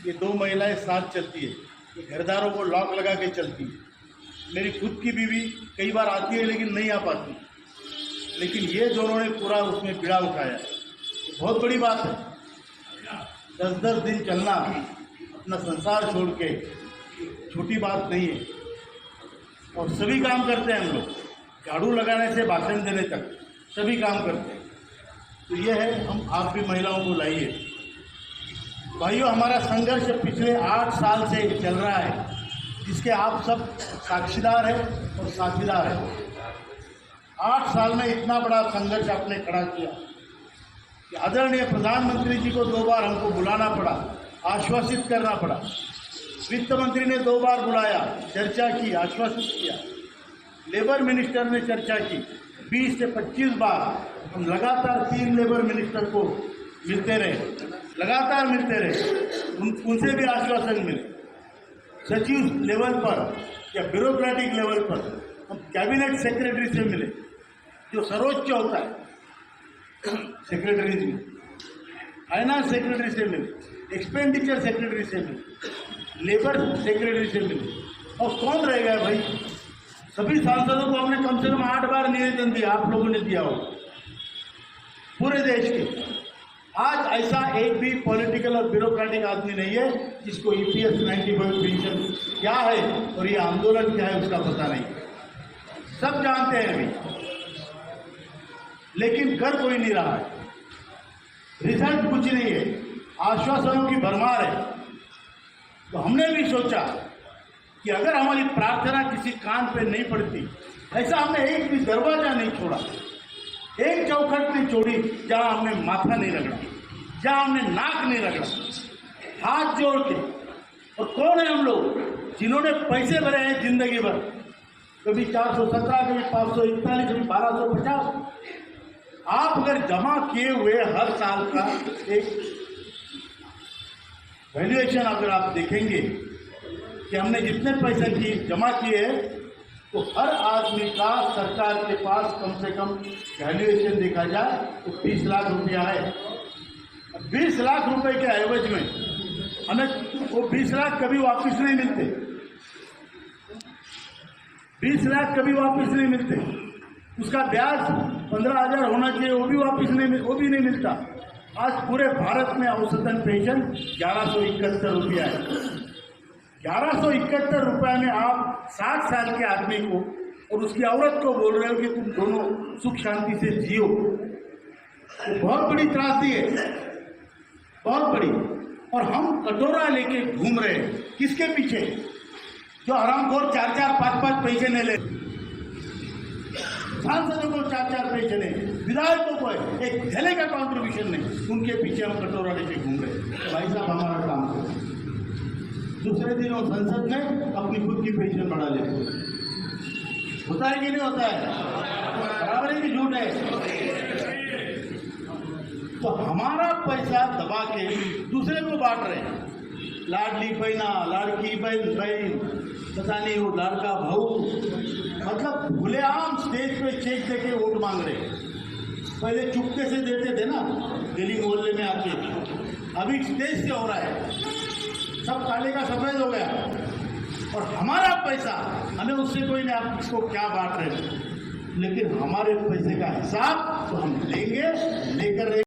ये 2 महिलाएं साथ चलती है, ये घरदारों को लॉक लगा के चलती है। मेरी खुद की बीवी कई बार आती है लेकिन नहीं आ पाती, लेकिन ये दोनों ने पूरा उसमें बीड़ा उठाया। बहुत बड़ी बात है, 10-10 दिन चलना, अपना संसार छोड़ के, छोटी बात नहीं है। और सभी काम करते हैं हम लोग, झाड़ू लगाने से भाषण देने तक सभी काम करते हैं। तो ये है, हम आप भी महिलाओं को लाइए। भाइयों, हमारा संघर्ष पिछले 8 साल से चल रहा है, जिसके आप सब साक्षीदार हैं और साझीदार हैं। 8 साल में इतना बड़ा संघर्ष आपने खड़ा किया कि आदरणीय प्रधानमंत्री जी को 2 बार हमको बुलाना पड़ा, आश्वासित करना पड़ा। वित्त मंत्री ने 2 बार बुलाया, चर्चा की, आश्वासित किया। लेबर मिनिस्टर ने चर्चा की, 20 से 25 बार हम लगातार 3 लेबर मिनिस्टर को मिलते रहे, लगातार मिलते रहे। उनसे भी आश्वासन मिले। सचिव लेवल पर या ब्यूरोक्रेटिक लेवल पर हम कैबिनेट सेक्रेटरी से मिले, जो सर्वोच्च होता है सेक्रेटरी में, फाइनेंस सेक्रेटरी से मिले, एक्सपेंडिचर सेक्रेटरी से मिले, लेबर सेक्रेटरी से मिले। और कौन रह गया भाई? सभी सांसदों को हमने कम से कम 8 बार निवेदन दिया, आप लोगों ने दिया हो, पूरे देश के। आज ऐसा एक भी पॉलिटिकल और ब्यूरोक्रेटिक आदमी नहीं है जिसको EPS 95 पेंशन क्या है और ये आंदोलन क्या है उसका पता नहीं। सब जानते हैं अभी, लेकिन कर कोई नहीं रहा है। रिजल्ट कुछ नहीं है, आश्वासनों की भरमार है। तो हमने भी सोचा कि अगर हमारी प्रार्थना किसी कान पे नहीं पड़ती, ऐसा हमने एक भी दरवाजा नहीं छोड़ा, एक चौखट नहीं छोड़ी जहां हमने माथा नहीं रगड़ा, जहां हमने नाक नहीं रगड़ा, हाथ जोड़ के। और कौन है हम लोग जिन्होंने पैसे भरे हैं जिंदगी भर, कभी 417, कभी 541, कभी 1250। आप अगर जमा किए हुए हर साल का एक वैल्यूएशन अगर आप देखेंगे कि हमने जितने पैसे की जमा किए हैं, तो हर आदमी का सरकार के पास कम से कम वैल्यूएशन देखा जाए तो 20 लाख रुपया है। 20 लाख रुपए के एवज में हमें वो 20 लाख कभी वापस नहीं मिलते, 20 लाख कभी वापस नहीं मिलते। उसका ब्याज 15,000 होना चाहिए, वो भी वापस नहीं, वो भी नहीं मिलता। आज पूरे भारत में औसतन पेंशन 1171 रुपया है। 1171 रुपये में आप 60 साल के आदमी को और उसकी औरत को बोल रहे हो कि तुम दोनों सुख शांति से जियो। तो बहुत बड़ी त्रासदी है, बहुत बड़ी। और हम कटोरा लेके घूम रहे हैं किसके पीछे? जो हरामखोर 4-4, 5-5 पैसे नहीं ले, सांसदों को 4-4 पैसे नहीं, विधायकों को एक झले का कॉन्ट्रीब्यूशन नहीं, उनके पीछे हम कटोरा लेके घूम रहे हैं। तो भाई साहब, हमारा काम करें। दूसरे दिन वो संसद में अपनी खुद की पेंशन बढ़ा लेते हैं। होता है कि नहीं होता है? बराबर है कि झूठ है? तो हमारा पैसा दबा के दूसरे को बांट रहे हैं। लाडली बहना, लाड़की बहन, पता नहीं वो लाड़का भाऊ, मतलब खुलेआम स्टेज पे चेक देके वोट मांग रहे हैं। पहले चुपके से देते थे ना, दिल्ली मोहल्ले में आके, अभी स्टेज से हो रहा है, सब काले का सफेद हो गया। और हमारा पैसा, हमें उससे कोई नहीं, आप किसको क्या बांट रहे हैं, लेकिन हमारे पैसे का हिसाब तो हम लेंगे, लेकर